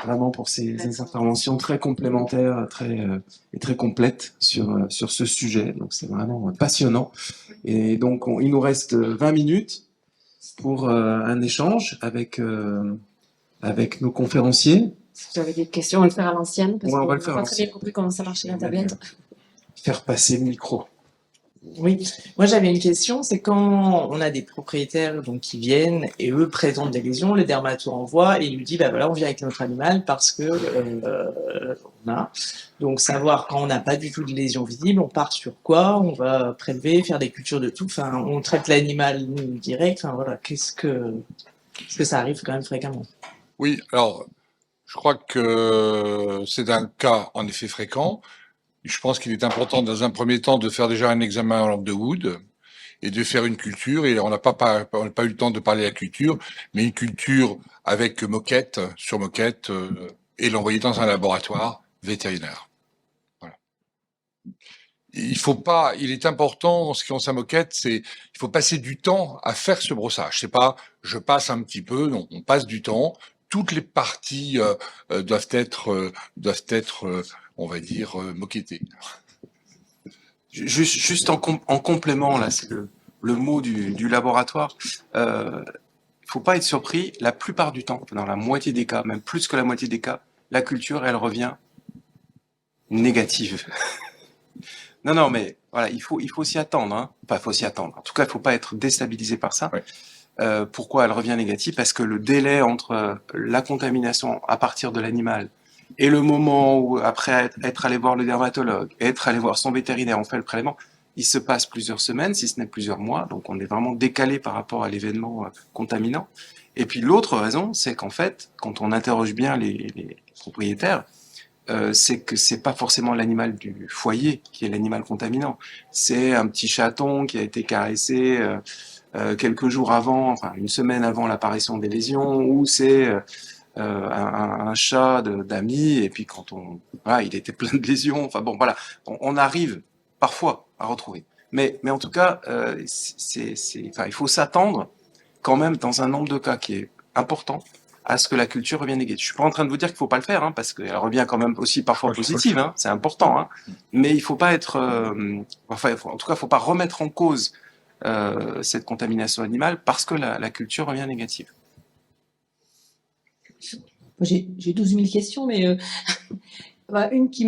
vraiment pour ces interventions très complémentaires, et très complètes sur ce sujet. Donc c'est vraiment passionnant. Et donc il nous reste 20 minutes pour un échange avec nos conférenciers. Si vous avez des questions, on va le faire à l'ancienne, parce Ouais, on qu'on va n'a le faire à pas très bien l'ancienne. compris comment ça marchait la tablette. Faire passer le micro. Oui, moi j'avais une question, c'est quand on a des propriétaires donc qui viennent et eux présentent des lésions, le dermato envoie et il lui dit bah voilà on vient avec notre animal parce que on a. Donc savoir quand on n'a pas du tout de lésions visibles, on part sur quoi, on va prélever, faire des cultures de tout, enfin on traite l'animal direct, enfin voilà, est-ce que ça arrive quand même fréquemment? Oui, alors, je crois que c'est un cas en effet fréquent. Je pense qu'il est important, dans un premier temps, de faire déjà un examen en lampe de Wood et de faire une culture. Et on n'a pas eu le temps de parler de la culture, mais une culture avec moquette, sur moquette, et l'envoyer dans un laboratoire vétérinaire. Voilà. Il est important, en ce qui concerne sa moquette, il faut passer du temps à faire ce brossage. C'est pas, je passe un petit peu, non, on passe du temps. Toutes les parties doivent être, on va dire, moquettées. Juste en complément, là, c'est le mot du laboratoire. Faut pas être surpris, la plupart du temps, dans la moitié des cas, même plus que la moitié des cas, la culture, elle revient négative. Non, non, mais voilà, il faut s'y attendre, hein. Enfin, il faut s'y attendre. En tout cas, il faut pas être déstabilisé par ça. Ouais. Pourquoi elle revient négative? Parce que le délai entre la contamination à partir de l'animal et le moment où, après être allé voir le dermatologue, être allé voir son vétérinaire, on fait le prélèvement, il se passe plusieurs semaines, si ce n'est plusieurs mois, donc on est vraiment décalé par rapport à l'événement contaminant. Et puis l'autre raison, c'est qu'en fait, quand on interroge bien les propriétaires, c'est que c'est pas forcément l'animal du foyer qui est l'animal contaminant. C'est un petit chaton qui a été caressé quelques jours avant, enfin une semaine avant l'apparition des lésions, ou c'est un chat d'amis, et puis voilà, il était plein de lésions. Enfin bon, voilà, on arrive parfois à retrouver. Mais en tout cas, enfin, il faut s'attendre quand même dans un nombre de cas qui est important à ce que la culture revienne négative. Je suis pas en train de vous dire qu'il faut pas le faire, hein, parce qu'elle revient quand même aussi parfois positive, hein, c'est important, hein, mais il faut pas être, enfin, en tout cas, il faut pas remettre en cause cette contamination animale parce que la culture revient négative. J'ai 12 000 questions, mais une qui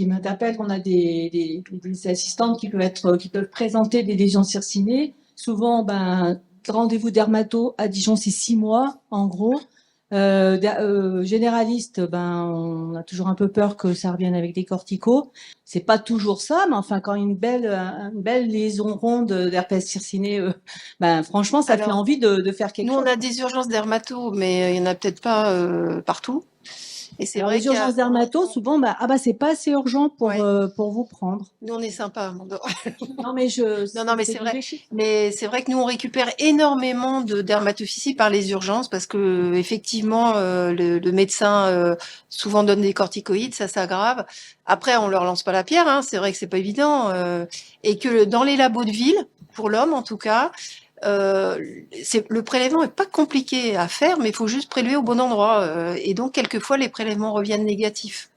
m'interpelle, on a des assistantes qui peuvent présenter des lésions circinées. Souvent, rendez-vous dermato à Dijon, c'est 6 mois, en gros. Généraliste, on a toujours un peu peur que ça revienne avec des corticos. C'est pas toujours ça, mais enfin, quand une belle liaison ronde d'herpès circiné, franchement, ça fait envie de faire quelque chose. Nous, on a des urgences dermato, mais il y en a peut-être pas partout. Et c'est vrai les urgences dermato, souvent, c'est pas assez urgent pour vous prendre. Nous, on est sympa. Non, mais non, mais c'est vrai. Mais c'est vrai que nous, on récupère énormément de dermatophysie par les urgences parce que effectivement, le médecin souvent donne des corticoïdes, ça s'aggrave. Après, on leur lance pas la pierre, hein, c'est vrai que c'est pas évident. Et que dans les labos de ville, pour l'homme en tout cas, le prélèvement est pas compliqué à faire, mais il faut juste prélever au bon endroit. Et donc, quelquefois, les prélèvements reviennent négatifs.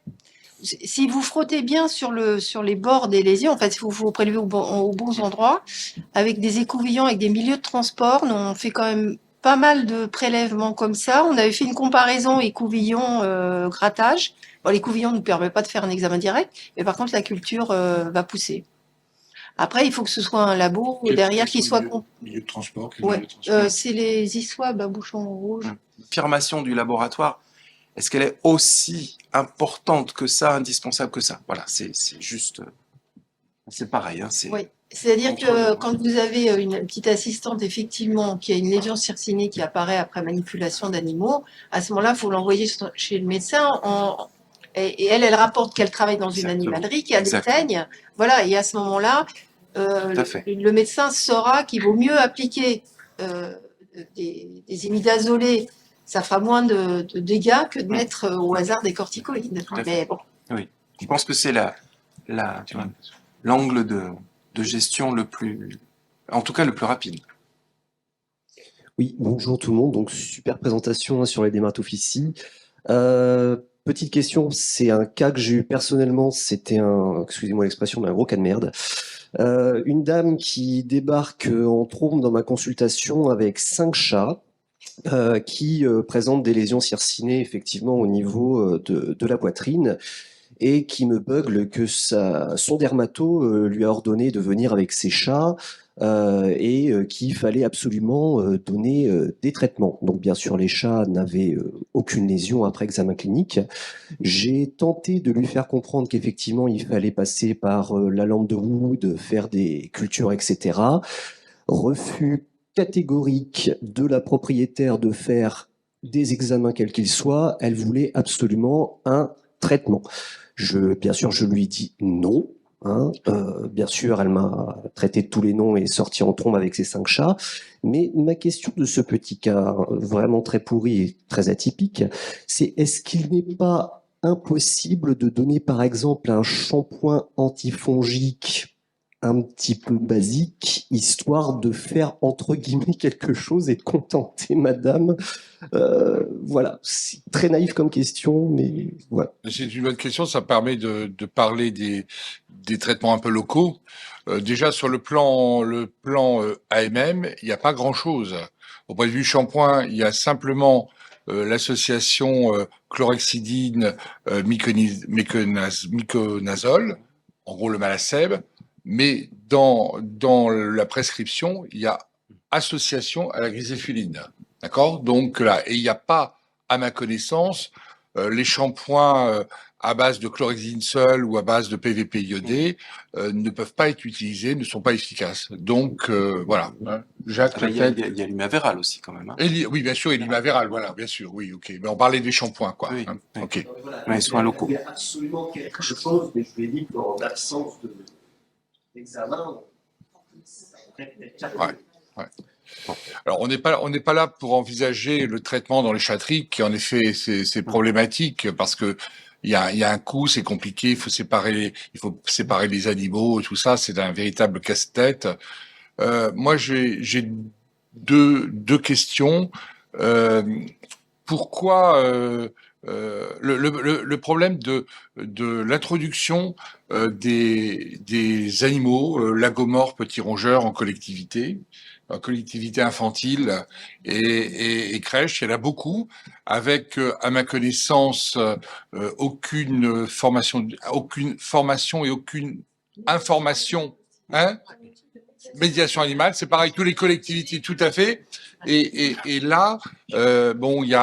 Si vous frottez bien sur les bords des lésions, en fait, il faut prélever aux bons endroits, avec des écouvillons, avec des milieux de transport. Nous, on fait quand même pas mal de prélèvements comme ça. On avait fait une comparaison écouvillon grattage. Bon, l'écouvillon ne nous permet pas de faire un examen direct, mais par contre, la culture va pousser. Après, il faut que ce soit un labo derrière qui soit... Milieu de transport. Ouais, c'est les ISWAB à bouchon rouge. L'affirmation du laboratoire, est-ce qu'elle est aussi importante que ça, indispensable que ça? Voilà, c'est juste... c'est pareil. Hein, oui, c'est-à-dire que quand vous avez une petite assistante, effectivement, qui a une lésion circinée qui apparaît après manipulation d'animaux, à ce moment-là, il faut l'envoyer chez le médecin et elle rapporte qu'elle travaille dans une animalerie qui a des teignes. Voilà, et à ce moment-là, le médecin saura qu'il vaut mieux appliquer des imidazolés. Ça fera moins de dégâts que de mettre au hasard des corticoïdes. Mais bon. Oui, je pense que c'est l'angle de gestion en tout cas le plus rapide. Oui, bonjour tout le monde. Donc super présentation sur les dermatophysies. Petite question, c'est un cas que j'ai eu personnellement, c'était excusez-moi l'expression, mais un gros cas de merde. Une dame qui débarque en trombe dans ma consultation avec 5 chats, qui présentent des lésions circinées effectivement au niveau de la poitrine et qui me bugle que son dermato lui a ordonné de venir avec ses chats et qu'il fallait absolument donner des traitements. Donc bien sûr, les chats n'avaient aucune lésion après examen clinique. J'ai tenté de lui faire comprendre qu'effectivement, il fallait passer par la lampe de Wood, faire des cultures, etc. Refus catégorique de la propriétaire de faire des examens quels qu'ils soient. Elle voulait absolument un traitement. Bien sûr, je lui dis non. Hein. Bien sûr, elle m'a traité de tous les noms et sorti en trombe avec ses 5 chats. Mais ma question de ce petit cas vraiment très pourri et très atypique, c'est est-ce qu'il n'est pas impossible de donner par exemple un shampoing antifongique un petit peu basique, histoire de faire entre guillemets quelque chose et de contenter madame. Voilà, c'est très naïf comme question, mais voilà. C'est une bonne question, ça permet de parler des traitements un peu locaux. Déjà sur le plan AMM, il n'y a pas grand-chose. Au point de vue shampoing, il y a simplement l'association chlorhexidine miconazole, en gros le Malaceb, mais dans la prescription, il y a association à la griséphiline. D'accord? Donc là, et il n'y a pas, à ma connaissance, les shampoings à base de chlorhexidine seule ou à base de PVP iodé ne peuvent pas être utilisés, ne sont pas efficaces. Donc voilà. Hein. Jacques, Ah, il y a peut-être. l'Imaveral aussi quand même. Hein. Oui, bien sûr, et l'Imaveral, voilà, bien sûr, oui, ok. Mais on parlait des shampoings, quoi. Oui, Hein. oui. Ok. Ouais, soins locaux. Il y a absolument quelque chose, mais je lui ai dit qu'en absence d'examen, Ouais. Alors on n'est pas là pour envisager le traitement dans les chatteries, qui en effet c'est problématique parce que il y a un coût, c'est compliqué, il faut séparer les animaux, tout ça, c'est un véritable casse-tête. Moi j'ai deux questions. Pourquoi le problème de l'introduction des animaux, lagomorphes, petits rongeurs en collectivité infantile et crèche, il y en a beaucoup, avec, à ma connaissance, aucune formation et aucune information, hein, médiation animale, c'est pareil, toutes les collectivités, tout à fait. Et là, bon, il y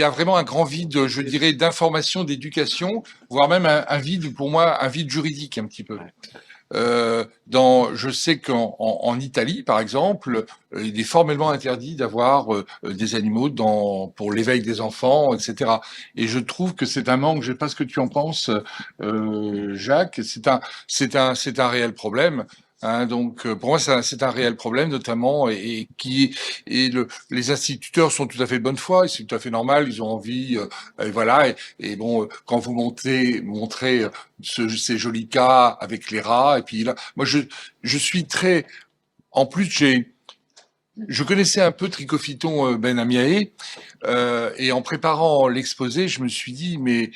a vraiment un grand vide, je dirais, d'information, d'éducation, voire même un vide, pour moi, un vide juridique un petit peu. Je sais qu'en Italie, par exemple, il est formellement interdit d'avoir des animaux pour l'éveil des enfants, etc. Et je trouve que c'est un manque. Je sais pas ce que tu en penses, Jacques. C'est un réel problème. Hein, donc, pour moi, c'est un réel problème, notamment, les instituteurs sont tout à fait de bonne foi, et c'est tout à fait normal, ils ont envie, et voilà. Et bon, quand vous montrez ces jolis cas avec les rats, et puis là, moi, je suis très, en plus, je connaissais un peu Trichophyton Ben Amiae, et en préparant l'exposé, je me suis dit, mais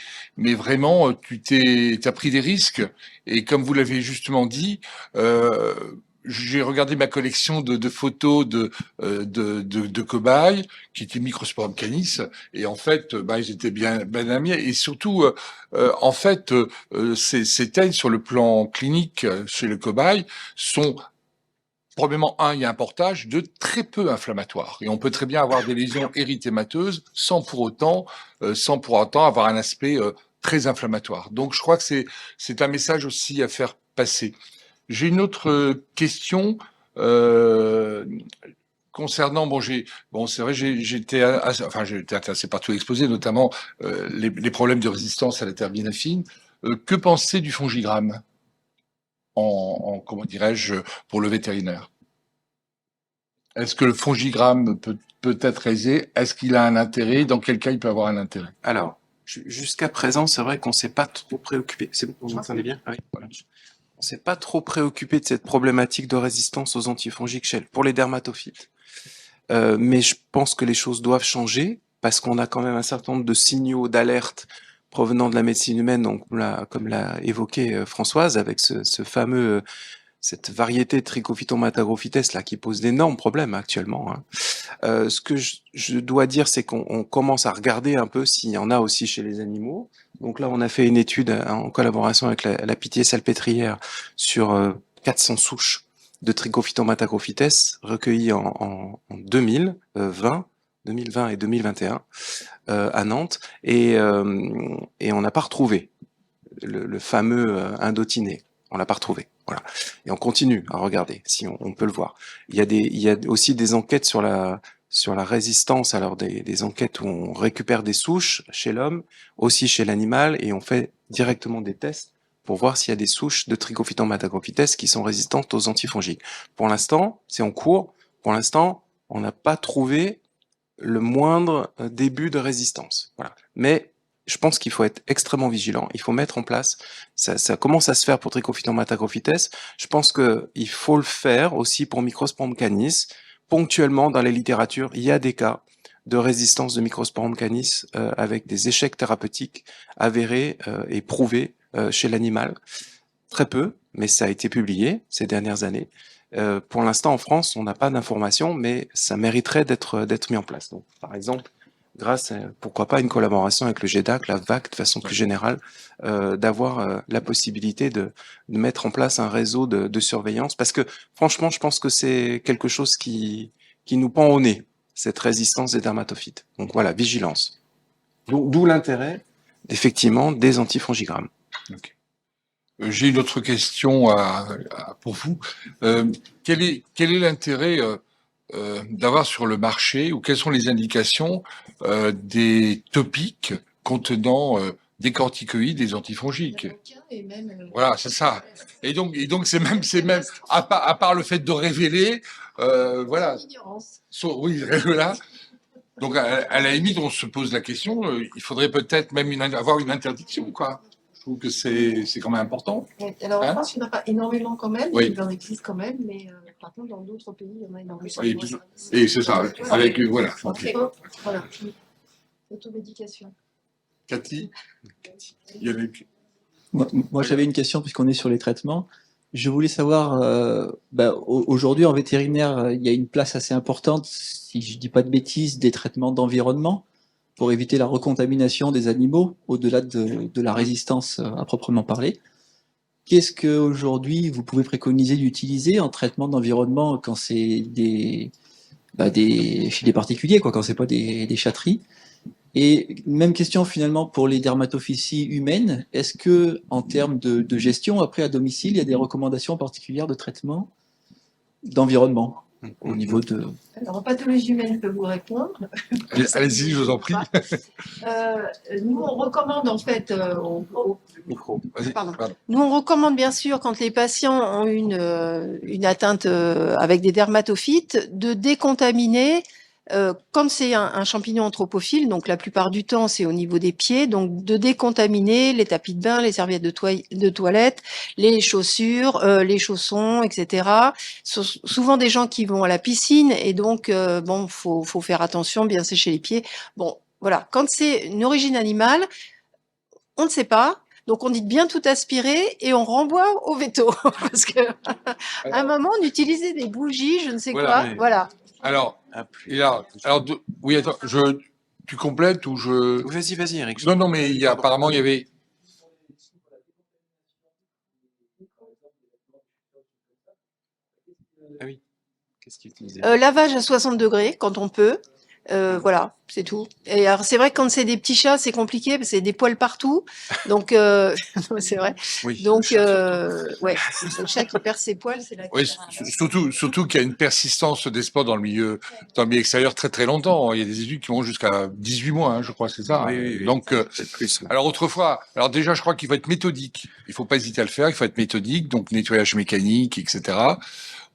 vraiment, t'as pris des risques. Et comme vous l'avez justement dit, j'ai regardé ma collection de photos de cobayes qui étaient Microsporum canis, et en fait, ils étaient bien Ben Amiae. Et surtout, en fait, ces teignes sur le plan clinique chez le cobaye sont probablement, il y a un portage, de très peu inflammatoire. Et on peut très bien avoir des lésions érythémateuses sans pour autant avoir un aspect très inflammatoire. Donc je crois que c'est un message aussi à faire passer. J'ai une autre question concernant c'est vrai, j'étais intéressé par tout l'exposé, notamment les problèmes de résistance à la terbinafine. Que penser du fongigramme comment dirais-je, pour le vétérinaire? Est-ce que le fongigramme peut être aisé? Est-ce qu'il a un intérêt? Dans quel cas il peut avoir un intérêt? Alors, jusqu'à présent, c'est vrai qu'on s'est pas trop préoccupé. C'est bon, vous m'entendez bien? Oui, voilà. On s'est pas trop préoccupé de cette problématique de résistance aux antifongiques pour les dermatophytes. Mais je pense que les choses doivent changer parce qu'on a quand même un certain nombre de signaux d'alerte provenant de la médecine humaine, donc comme l'a évoqué Françoise, avec ce fameux cette variété de Trichophyton matagrophytes là qui pose d'énormes problèmes actuellement, hein. Ce que je dois dire, c'est qu'on commence à regarder un peu s'il y en a aussi chez les animaux. Donc là, on a fait une étude en collaboration avec la Pitié-Salpêtrière sur 400 souches de Trichophyton matagrophytes recueillies en 2020 et 2021 à Nantes, et on n'a pas retrouvé le fameux indotiné. On l'a pas retrouvé. Voilà. Et on continue à regarder si on peut le voir. Il y a aussi des enquêtes sur la résistance, alors des enquêtes où on récupère des souches chez l'homme, aussi chez l'animal, et on fait directement des tests pour voir s'il y a des souches de Trichophyton matagrophytes qui sont résistantes aux antifongiques. Pour l'instant, c'est en cours. Pour l'instant, on n'a pas trouvé le moindre début de résistance. Voilà. Mais je pense qu'il faut être extrêmement vigilant. Il faut mettre en place. Ça commence à se faire pour Trichophyton matagrophytes. Je pense qu'il faut le faire aussi pour Microsporum canis. Ponctuellement, dans la littérature, il y a des cas de résistance de Microsporum canis avec des échecs thérapeutiques avérés et prouvés chez l'animal. Très peu, mais ça a été publié ces dernières années. Pour l'instant, en France, on n'a pas d'informations, mais ça mériterait d'être mis en place. Donc, par exemple, grâce à, pourquoi pas, une collaboration avec le GEDAC, la VAC, de façon plus générale, d'avoir la possibilité de mettre en place un réseau de surveillance. Parce que, franchement, je pense que c'est quelque chose qui nous pend au nez, cette résistance des dermatophytes. Donc voilà, vigilance. D'où l'intérêt, effectivement, des antifongigrammes. Okay. J'ai une autre question pour vous. Quel est l'intérêt d'avoir sur le marché, ou quelles sont les indications des topiques contenant des corticoïdes, des antifongiques? Voilà, c'est ça. Et donc c'est même à part le fait de révéler, voilà. Oui, voilà. Donc à la limite, on se pose la question. Il faudrait peut-être même avoir une interdiction, quoi. Je trouve que c'est quand même important. Alors en Hein? France, il n'y en a pas énormément quand même, Oui. il en existe quand même, mais par contre, dans d'autres pays, il y en a énormément. Oui, et c'est ça, avec, voilà. Okay. Voilà. Automédication. Cathy, il y avait... Moi, j'avais une question puisqu'on est sur les traitements. Je voulais savoir, aujourd'hui en vétérinaire, il y a une place assez importante, si je dis pas de bêtises, des traitements d'environnement pour éviter la recontamination des animaux au-delà de la résistance à proprement parler. Qu'est-ce que aujourd'hui vous pouvez préconiser d'utiliser en traitement d'environnement quand c'est chez des particuliers, quoi, quand c'est pas des chatteries? Et même question finalement pour les dermatophysies humaines. Est-ce que en termes de gestion après à domicile, il y a des recommandations particulières de traitement d'environnement au niveau de... Alors, en pathologie humaine, je peux vous répondre. Allez-y, je vous en prie. Nous, on recommande en fait, Micro. pardon. Nous, on recommande bien sûr, quand les patients ont une atteinte avec des dermatophytes, de décontaminer. Comme c'est un champignon anthropophile, donc la plupart du temps c'est au niveau des pieds, donc de décontaminer les tapis de bain, les serviettes de toilette, les chaussures, les chaussons, etc. Souvent des gens qui vont à la piscine, et donc faut faire attention, bien sécher les pieds. Bon, voilà. Quand c'est une origine animale, on ne sait pas. Donc on dit de bien tout aspirer et on renvoie au veto parce que à un moment on utilisait des bougies, je ne sais quoi, voilà. Alors, oui, attends, tu complètes ou je... Vas-y, Eric. Non, mais apparemment, il y avait... Ah oui. Qu'est-ce qu'il utilisait? Lavage à 60 degrés quand on peut. Voilà, c'est tout. Et alors, c'est vrai que quand c'est des petits chats, c'est compliqué parce que c'est des poils partout. Donc, c'est vrai. Oui, donc, ouais, le chat qui perd ses poils, c'est là. Oui, surtout qu'il y a une persistance des spores dans le milieu extérieur très très longtemps. Il y a des études qui vont jusqu'à 18 mois, hein, je crois, c'est ça. Oui. Donc, plus. alors autrefois, déjà, je crois qu'il faut être méthodique. Il faut pas hésiter à le faire. Il faut être méthodique, donc nettoyage mécanique, etc.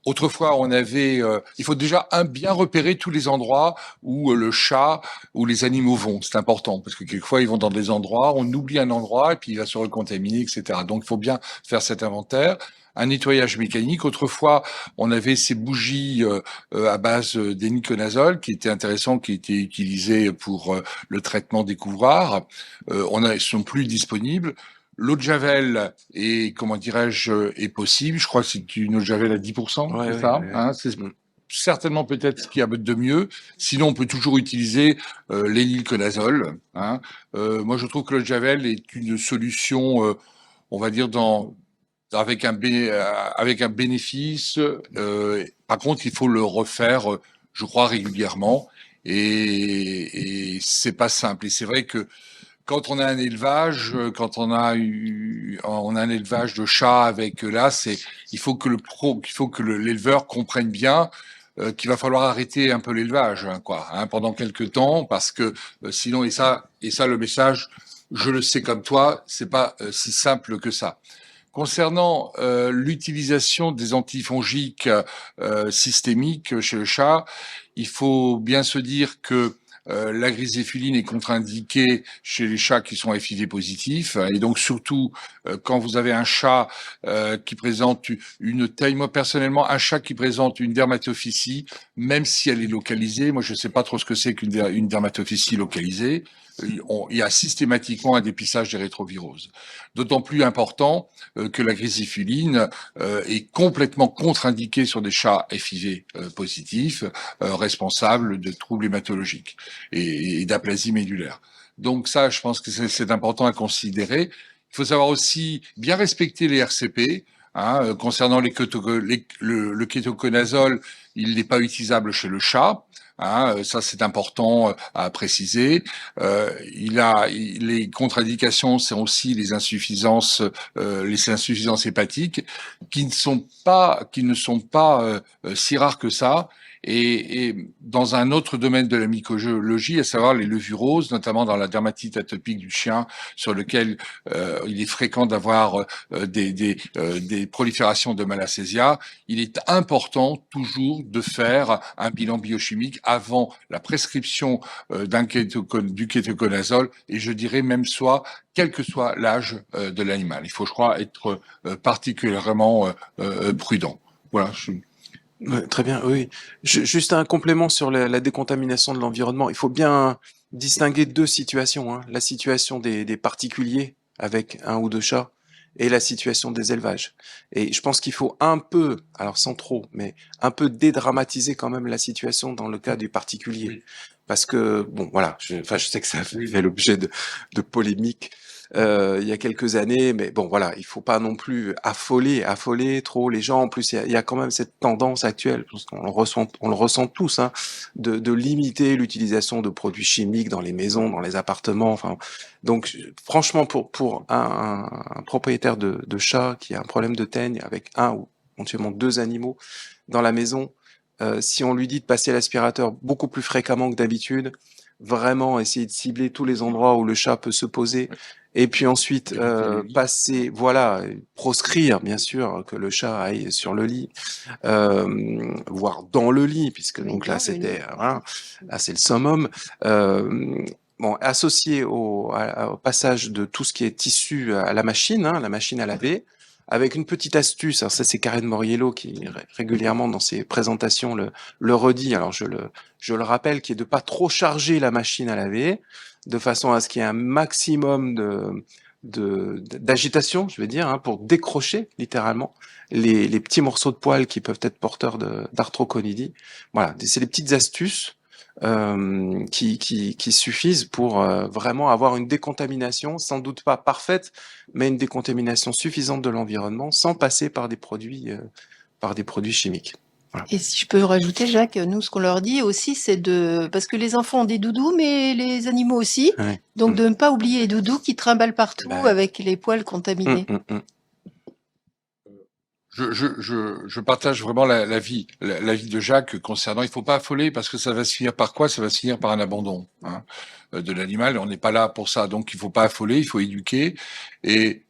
Autrefois, il faut déjà bien repérer tous les endroits où le chat ou les animaux vont. C'est important parce que quelquefois ils vont dans des endroits, on oublie un endroit et puis il va se recontaminer, etc. Donc il faut bien faire cet inventaire. un nettoyage mécanique. Autrefois, on avait ces bougies à base d'éniconazole qui étaient intéressantes, qui étaient utilisées pour le traitement des couvroirs. Ils sont plus disponibles. L'eau de javel est, comment dirais-je, est possible. Je crois que c'est une eau de javel à 10%, Ouais, c'est ouais, ça, ouais. hein, c'est certainement peut-être ce qu'il y a de mieux. Sinon, on peut toujours utiliser l'énilconazole. Hein. Moi, je trouve que l'eau de javel est une solution, on va dire, avec un bénéfice. Par contre, il faut le refaire, je crois, régulièrement. Et c'est pas simple. Et c'est vrai que quand on a un élevage, on a un élevage de chats avec il faut que l'éleveur comprenne bien qu'il va falloir arrêter un peu l'élevage, hein, quoi, hein, pendant quelques temps, parce que sinon, et ça, le message, je le sais comme toi, c'est pas si simple que ça. Concernant l'utilisation des antifongiques systémiques chez le chat, il faut bien se dire que la griséphiline est contre-indiquée chez les chats qui sont FIV positifs, et donc surtout quand vous avez un chat qui présente une taille, moi personnellement, un chat qui présente une dermatophysie, même si elle est localisée, moi je ne sais pas trop ce que c'est qu'une dermatophysie localisée, il y a systématiquement un dépistage des rétroviroses. D'autant plus important que la griséphiline est complètement contre-indiquée sur des chats FIV positifs, responsables de troubles hématologiques et d'aplasie médulaire. Donc ça, je pense que c'est important à considérer. Il faut savoir aussi bien respecter les RCP. Hein, concernant le kétoconazole, il n'est pas utilisable chez le chat. Hein, ça, c'est important à préciser. Les contre-indications, c'est aussi les insuffisances hépatiques qui ne sont pas si rares que ça. Et dans un autre domaine de la mycologie, à savoir les levuroses, notamment dans la dermatite atopique du chien, sur lequel il est fréquent d'avoir des proliférations de Malassezia, il est important toujours de faire un bilan biochimique avant la prescription du kétoconazole, et je dirais même quel que soit l'âge de l'animal. Il faut, je crois, être particulièrement prudent. Voilà. Ouais, très bien, oui. Juste un complément sur la décontamination de l'environnement. Il faut bien distinguer deux situations, hein. La situation des particuliers avec un ou deux chats et la situation des élevages. Et je pense qu'il faut un peu, alors sans trop, mais un peu dédramatiser quand même la situation dans le cas du particulier. Oui. Parce que, bon, voilà, je sais que ça fait l'objet de polémiques il y a quelques années, mais bon, voilà, il faut pas non plus affoler trop les gens. En plus, il y a quand même cette tendance actuelle, parce qu'on le ressent tous, hein, de limiter l'utilisation de produits chimiques dans les maisons, dans les appartements. Enfin, donc, franchement, pour un propriétaire de chat qui a un problème de teigne avec un ou éventuellement deux animaux dans la maison, si on lui dit de passer l'aspirateur beaucoup plus fréquemment que d'habitude, vraiment essayer de cibler tous les endroits où le chat peut se poser, et puis ensuite proscrire bien sûr que le chat aille sur le lit, voire dans le lit, puisque donc là c'était voilà, là c'est le summum. Bon, associé au passage de tout ce qui est tissu à la machine, hein, la machine à laver, avec une petite astuce. Alors ça, c'est Karen Moriello qui régulièrement dans ses présentations le redit. Alors je le rappelle, qui est de pas trop charger la machine à laver, de façon à ce qu'il y ait un maximum d'agitation, je vais dire, hein, pour décrocher littéralement les petits morceaux de poils qui peuvent être porteurs d'arthroconidie. Voilà, c'est les petites astuces qui suffisent pour vraiment avoir une décontamination, sans doute pas parfaite, mais une décontamination suffisante de l'environnement, sans passer par des produits chimiques. Voilà. Et si je peux rajouter, Jacques, nous, ce qu'on leur dit aussi, c'est parce que les enfants ont des doudous, mais les animaux aussi. Ouais. Donc, de ne pas oublier les doudous qui trimballent partout avec les poils contaminés. Je partage vraiment la vie de Jacques concernant. Il faut pas affoler parce que ça va se finir par quoi? Ça va se finir par un abandon, hein, de l'animal. On n'est pas là pour ça, donc il faut pas affoler. Il faut éduquer et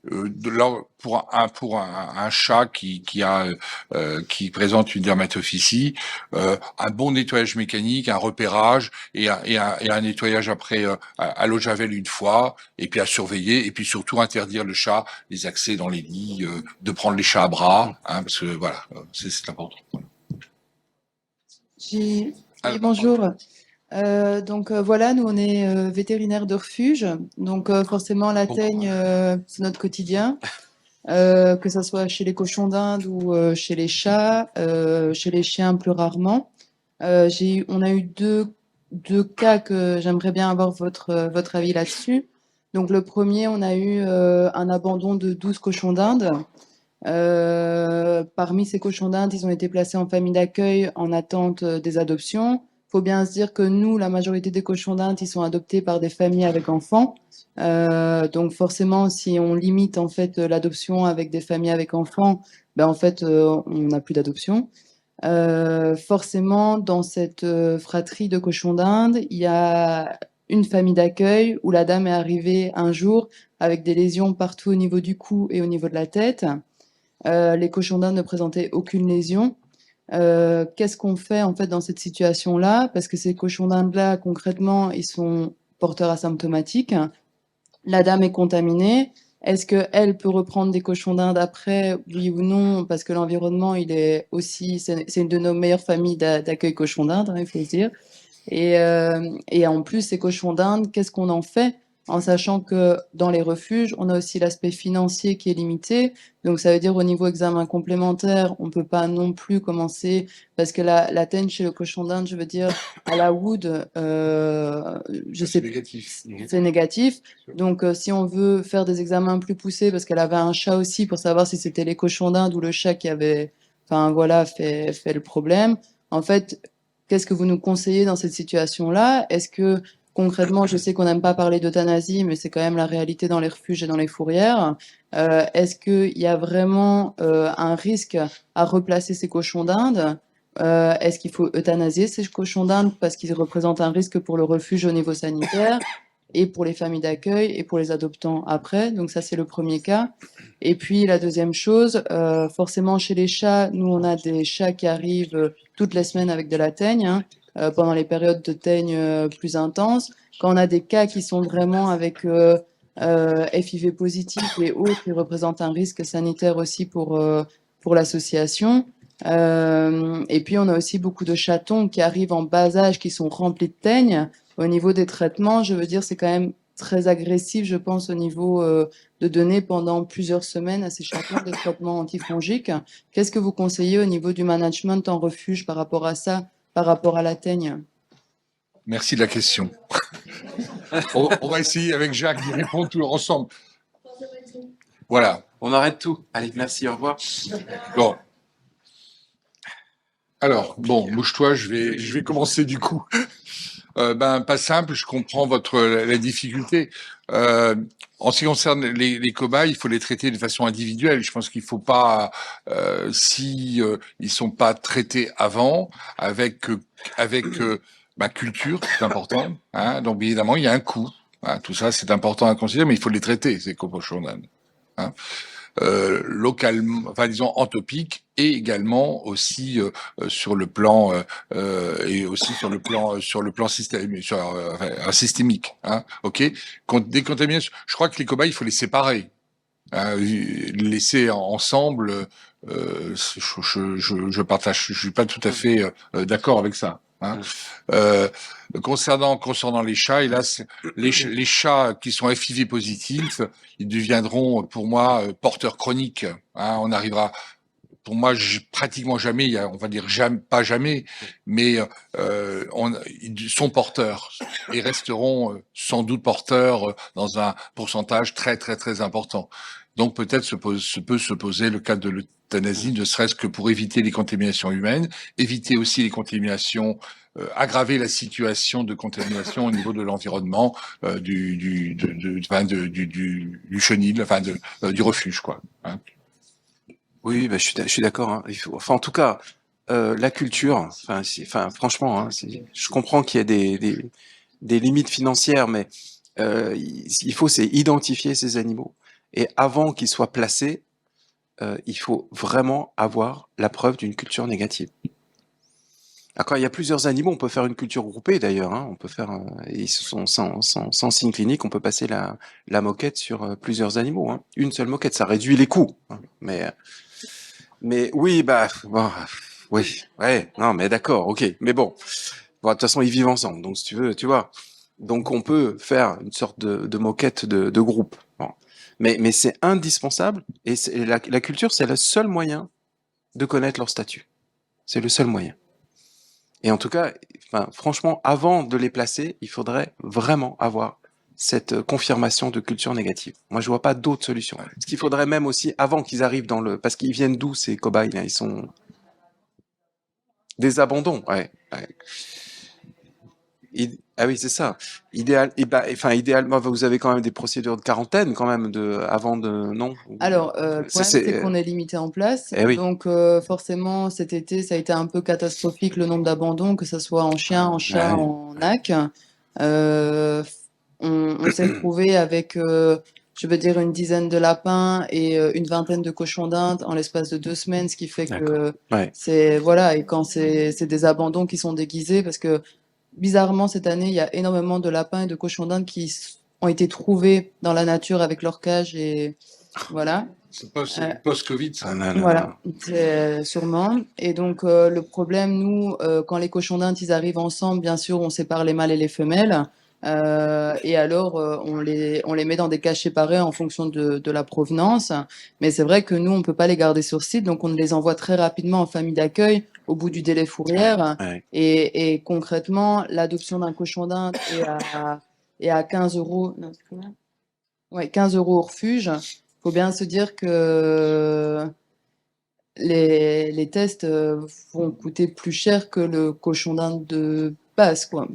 un chat qui présente une dermatophysie, un bon nettoyage mécanique, un repérage et un nettoyage après à l'eau de javel une fois, et puis à surveiller, et puis surtout interdire le chat les accès dans les lits, de prendre les chats à bras, hein, parce que voilà, c'est important. Voilà. Oui, Alors, bonjour. Voilà, nous on est vétérinaire de refuge, donc forcément la teigne c'est notre quotidien, que ça soit chez les cochons d'Inde ou chez les chats, chez les chiens plus rarement. On a eu deux cas que j'aimerais bien avoir votre avis là-dessus. Donc le premier, on a eu un abandon de 12 cochons d'Inde. Parmi ces cochons d'Inde, ils ont été placés en famille d'accueil en attente des adoptions. Faut bien se dire que nous, la majorité des cochons d'Inde, ils sont adoptés par des familles avec enfants. Donc forcément, si on limite en fait l'adoption avec des familles avec enfants, ben en fait on n'a plus d'adoption. Forcément, dans cette fratrie de cochons d'Inde, il y a une famille d'accueil où la dame est arrivée un jour avec des lésions partout au niveau du cou et au niveau de la tête. Les cochons d'Inde ne présentaient aucune lésion. Qu'est-ce qu'on fait en fait dans cette situation-là? Parce que ces cochons d'Inde-là, concrètement, ils sont porteurs asymptomatiques. La dame est contaminée. Est-ce qu'elle peut reprendre des cochons d'Inde après, oui ou non? Parce que l'environnement, il est aussi, c'est une de nos meilleures familles d'accueil cochons d'Inde, hein, il faut se dire. Et en plus, ces cochons d'Inde, qu'est-ce qu'on en fait? En sachant que dans les refuges, on a aussi l'aspect financier qui est limité. Donc, ça veut dire au niveau examen complémentaire, on peut pas non plus commencer, parce que la teigne chez le cochon d'Inde, je veux dire, à la Wood, je sais, négatif. c'est négatif. Donc, si on veut faire des examens plus poussés, parce qu'elle avait un chat aussi pour savoir si c'était les cochons d'Inde ou le chat qui avait, enfin voilà, fait le problème. En fait, qu'est-ce que vous nous conseillez dans cette situation-là? Est-ce que concrètement, je sais qu'on n'aime pas parler d'euthanasie, mais c'est quand même la réalité dans les refuges et dans les fourrières. Est-ce qu'il y a vraiment un risque à replacer ces cochons d'Inde? Est-ce qu'il faut euthanasier ces cochons d'Inde parce qu'ils représentent un risque pour le refuge au niveau sanitaire et pour les familles d'accueil et pour les adoptants après? Donc ça, c'est le premier cas. Et puis la deuxième chose, forcément chez les chats, nous on a des chats qui arrivent toutes les semaines avec de la teigne, hein, pendant les périodes de teigne plus intenses. Quand on a des cas qui sont vraiment avec FIV positif et autres, qui représentent un risque sanitaire aussi pour l'association. Et puis on a aussi beaucoup de chatons qui arrivent en bas âge, qui sont remplis de teigne. Au niveau des traitements, je veux dire, c'est quand même très agressif, je pense, au niveau de donner pendant plusieurs semaines à ces chatons des traitements antifongiques. Qu'est-ce que vous conseillez au niveau du management en refuge par rapport à ça, par rapport à la teigne? Merci de la question. On va essayer avec Jacques d'y répondre tous ensemble. Voilà. On arrête tout. Allez, merci, au revoir. Bon. Alors, bon, bouge-toi, je vais commencer du coup. Pas simple, je comprends la difficulté. En ce qui concerne les cobayes, il faut les traiter de façon individuelle. Je pense qu'il faut pas, si ils sont pas traités avant, avec culture, c'est important. Hein, donc évidemment, il y a un coût. Hein, tout ça, c'est important à considérer, mais il faut les traiter, ces cochons d'Inde. Hein. Localement, enfin disons entopique, et également aussi sur le plan et aussi sur le plan systémique. Hein, ok. Décontamination. Je crois que les cobayes, il faut les séparer. Hein, les laisser ensemble. Je partage. Je suis pas tout à fait d'accord avec ça. Hein. Concernant les chats, hélas, les chats qui sont FIV positifs, ils deviendront pour moi porteurs chroniques. Hein, on arrivera, pour moi, pratiquement jamais, on va dire jamais, pas jamais, mais ils sont porteurs et resteront sans doute porteurs dans un pourcentage très très très important. Donc peut-être peut se poser le cas de l'euthanasie, ne serait-ce que pour éviter les contaminations humaines, éviter aussi les contaminations, aggraver la situation de contamination au niveau de l'environnement, du chenil, enfin du refuge, quoi. Hein. Oui, je suis d'accord. Hein. Enfin, en tout cas, la culture. Franchement, hein, je comprends qu'il y a des limites financières, mais il faut c'est identifier ces animaux et avant qu'ils soient placés, il faut vraiment avoir la preuve d'une culture négative. D'accord, il y a plusieurs animaux, on peut faire une culture groupée d'ailleurs, hein, on peut faire, ils sont sans signe clinique, on peut passer la moquette sur plusieurs animaux, hein. Une seule moquette, ça réduit les coûts, hein. Mais oui, bah, bon, oui, ouais, non, mais d'accord, ok, mais bon, de toute façon, ils vivent ensemble, donc si tu veux, tu vois. Donc on peut faire une sorte de moquette de groupe. Bon. Mais c'est indispensable, et la culture, c'est le seul moyen de connaître leur statut. C'est le seul moyen. Et en tout cas, enfin, franchement, avant de les placer, il faudrait vraiment avoir cette confirmation de culture négative. Moi, je vois pas d'autre solution. Ce qu'il faudrait même aussi, avant qu'ils arrivent parce qu'ils viennent d'où ces cobayes là? Ils sont des abandons, ouais. Ah oui, c'est ça. Idéalement, vous avez quand même des procédures de quarantaine quand même avant de, non? Alors, le Ça, problème, c'est qu'on est limité en place. Eh oui. Donc, forcément, cet été, ça a été un peu catastrophique, le nombre d'abandons, que ce soit en chien, en chat, Ouais. en nac. On s'est retrouvé avec, je veux dire, une dizaine de lapins et une vingtaine de cochons d'Inde en l'espace de 2 semaines, ce qui fait que Ouais. voilà, et quand c'est des abandons qui sont déguisés, parce que bizarrement, cette année, il y a énormément de lapins et de cochons d'Inde qui ont été trouvés dans la nature avec leur cage et voilà. C'est post-Covid, ça. Ah, non. Voilà, c'est sûrement. Et donc, le problème, nous, quand les cochons d'Inde, ils arrivent ensemble, bien sûr, on sépare les mâles et les femelles. Et alors, on les met dans des cages séparées en fonction de la provenance. Mais c'est vrai que nous, on peut pas les garder sur site, donc on les envoie très rapidement en famille d'accueil au bout du délai fourrière. Ouais. Et concrètement, l'adoption d'un cochon d'Inde est à 15 euros. Non, c'est combien? Ouais, 15 euros au refuge. Faut bien se dire que les tests vont coûter plus cher que le cochon d'Inde de base, quoi.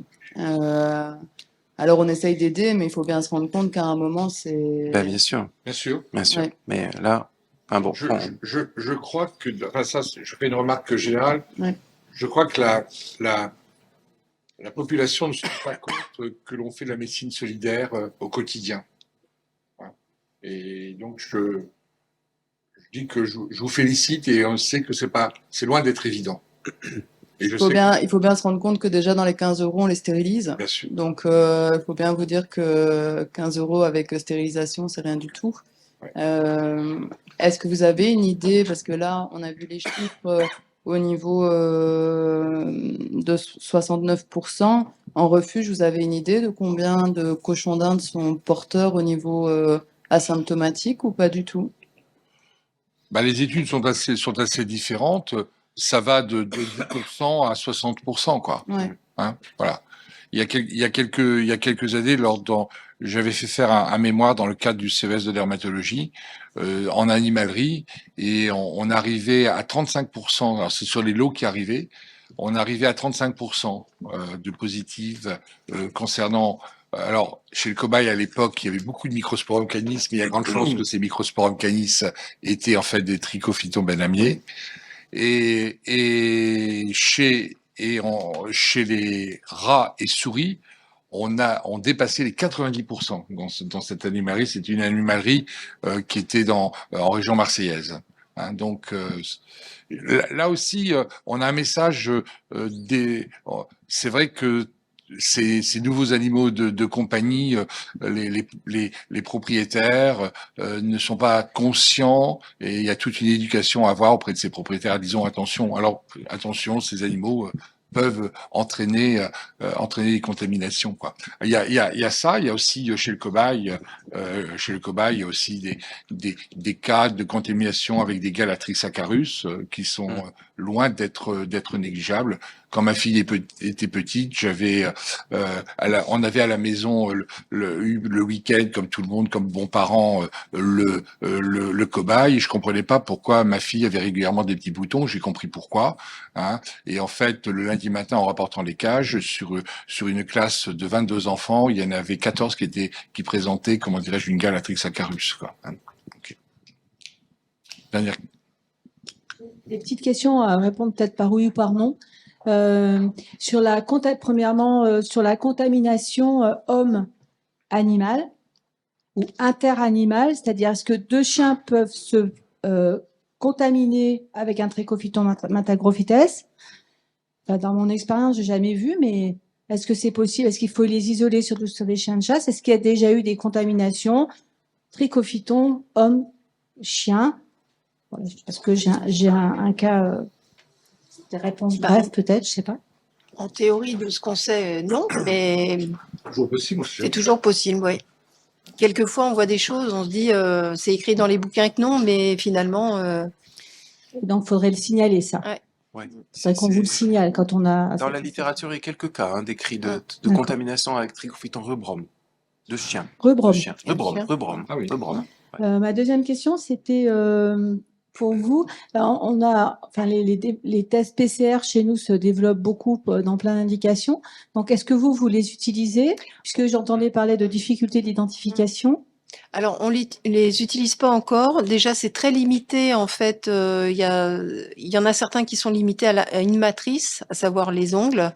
Alors on essaye d'aider, mais il faut bien se rendre compte qu'à un moment, c'est... Ben, bien sûr, Bien sûr. bien sûr. Ouais. Mais là, bon, Je crois que, enfin ça, je fais une remarque générale. Ouais. Je crois que la population ne se rend pas compte que l'on fait de la médecine solidaire au quotidien. Voilà. Et donc je dis que je vous félicite et on sait que c'est loin d'être évident. Et je sais Il faut bien se rendre compte que déjà dans les 15 euros, on les stérilise. bien sûr. Donc, il faut bien vous dire que 15 euros avec stérilisation, c'est rien du tout. Ouais. Est-ce que vous avez une idée, parce que là, on a vu les chiffres au niveau de 69%. En refuge, vous avez une idée de combien de cochons d'Inde sont porteurs au niveau asymptomatique ou pas du tout? Bah, les études sont assez différentes. Ça va de 10% à 60%, quoi. Ouais. Hein, voilà. Il y a quelques années, j'avais fait faire un mémoire dans le cadre du CES de dermatologie en animalerie et on arrivait à 35%. Alors c'est sur les lots qui arrivaient. On arrivait à 35% de positives concernant. Alors chez le cobaye à l'époque, il y avait beaucoup de Microsporum canis, mais il y a grande chance que ces Microsporum canis étaient en fait des trichophyton benamiers. Et chez les rats et souris, on dépassait les 90% dans cette animalerie. C'est une animalerie qui était en région marseillaise. Hein, donc là aussi, on a un message c'est vrai que ces nouveaux animaux de compagnie, les propriétaires ne sont pas conscients et il y a toute une éducation à avoir auprès de ces propriétaires. Disons attention. Alors attention, ces animaux peuvent entraîner des contaminations, quoi. Il y a ça. Il y a aussi chez le cobaye, il y a aussi des cas de contamination avec des Galatrix acarus qui sont loin d'être négligeables. Quand ma fille était petite, on avait à la maison le week-end, comme tout le monde, comme bon parent, le cobaye. Je comprenais pas pourquoi ma fille avait régulièrement des petits boutons. J'ai compris pourquoi. Hein. Et en fait, le lundi matin, en rapportant les cages sur une classe de 22 enfants, il y en avait 14 qui présentaient, comment dirais-je, une Galatrix acarus, quoi. Hein. Okay. Dernière. Des petites questions à répondre peut-être par oui ou par non. Premièrement, sur la contamination homme-animal ou interanimal, c'est-à-dire est-ce que deux chiens peuvent se contaminés avec un Trichophyton matagrophytes. Enfin, dans mon expérience, j'ai jamais vu, mais est-ce que c'est possible? Est-ce qu'il faut les isoler surtout sur les chiens de chasse? Est-ce qu'il y a déjà eu des contaminations Trichophyton, homme, chien? Voilà, parce que j'ai un cas, des réponses brèves peut-être, je sais pas. En théorie, de ce qu'on sait, non, mais Toujours possible. c'est toujours possible, oui. Quelquefois, on voit des choses, on se dit, c'est écrit dans les bouquins que non, mais finalement, Donc, faudrait le signaler, ça. Ouais. Ouais. C'est vrai qu'on vous le signale quand on a. Dans la littérature, il y a quelques cas décrits de D'accord. contamination avec Trichophyton rubrum de chiens. Rebrom. De chiens. Rubrum. Ah oui. Rubrum. Ma deuxième question, c'était pour vous. Enfin, les tests PCR chez nous se développent beaucoup dans plein d'indications. Donc, est-ce que vous les utilisez? Puisque j'entendais parler de difficultés d'identification. alors, on les utilise pas encore. Déjà, c'est très limité. En fait, il y en a certains qui sont limités à une matrice, à savoir les ongles.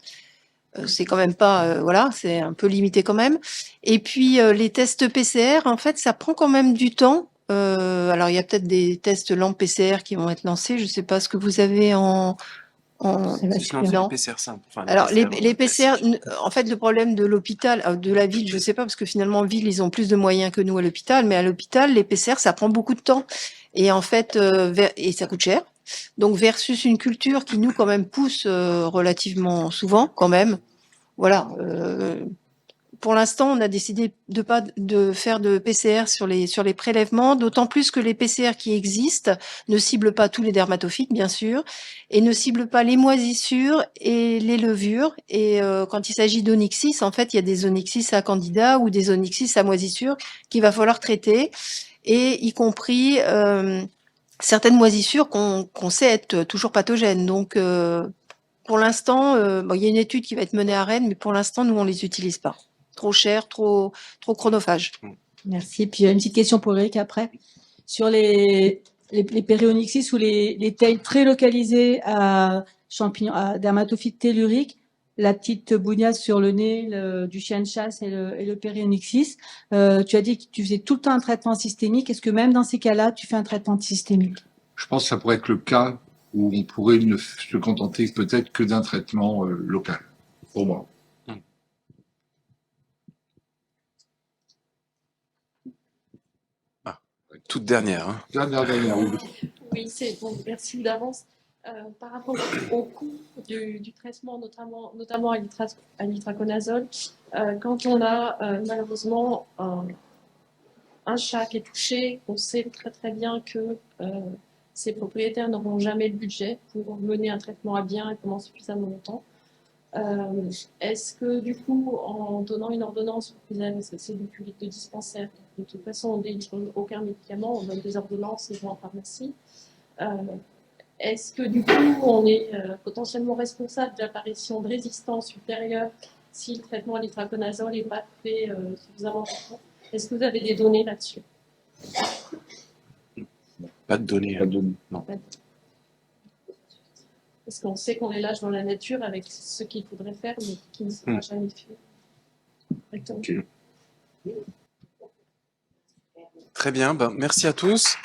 C'est quand même pas, voilà, c'est un peu limité quand même. Et puis, les tests PCR, en fait, ça prend quand même du temps. Alors, il y a peut-être des tests lampes PCR qui vont être lancés. Je sais pas ce que vous avez en Sinon, c'est non. les PCR simples. Enfin, Alors, les PCR PCR, classiques. en fait, le problème de l'hôpital, de la ville, je sais pas, parce que finalement, en ville, ils ont plus de moyens que nous à l'hôpital, mais à l'hôpital, les PCR, ça prend beaucoup de temps. Et en fait, et ça coûte cher. Donc, versus une culture qui, nous, quand même, pousse relativement souvent, quand même. Voilà. Pour l'instant, on a décidé de pas de faire de PCR sur les prélèvements, d'autant plus que les PCR qui existent ne ciblent pas tous les dermatophytes, bien sûr, et ne ciblent pas les moisissures et les levures. Et quand il s'agit d'onyxis, en fait, il y a des onyxis à candida ou des onyxis à moisissure qu'il va falloir traiter, et y compris certaines moisissures qu'on sait être toujours pathogènes. Donc, pour l'instant, il y a une étude qui va être menée à Rennes, mais pour l'instant, nous, on les utilise pas. Trop cher, trop chronophage. Merci. Puis, une petite question pour Eric après. Sur les périonyxis ou les tailles très localisées à champignons, à dermatophytes telluriques, la petite bougnasse sur le nez du chien de chasse et le périonyxis, tu as dit que tu faisais tout le temps un traitement systémique. Est-ce que même dans ces cas-là, tu fais un traitement systémique? Je pense que ça pourrait être le cas où on pourrait ne se contenter peut-être que d'un traitement local, pour moi. Toute dernière. Dernière, oui. Oui, c'est bon, merci d'avance. Par rapport au coût du traitement, notamment à l'itraconazole, quand on a malheureusement un chat qui est touché, on sait très très bien que ses propriétaires n'auront jamais le budget pour mener un traitement à bien et pendant suffisamment longtemps. Est-ce que du coup, en donnant une ordonnance, c'est du public de dispensaire, de toute façon on ne délivre aucun médicament, on donne des ordonnances et vont en pharmacie. Est-ce que du coup on est potentiellement responsable de l'apparition de résistance ultérieure si le traitement à l'itraconazole n'est pas fait suffisamment longtemps? Est-ce que vous avez des données là-dessus? Pas de données. Non. Parce qu'on sait qu'on est lâche dans la nature avec ce qu'il faudrait faire, mais qui ne sera jamais fait. Très bien. Merci à tous.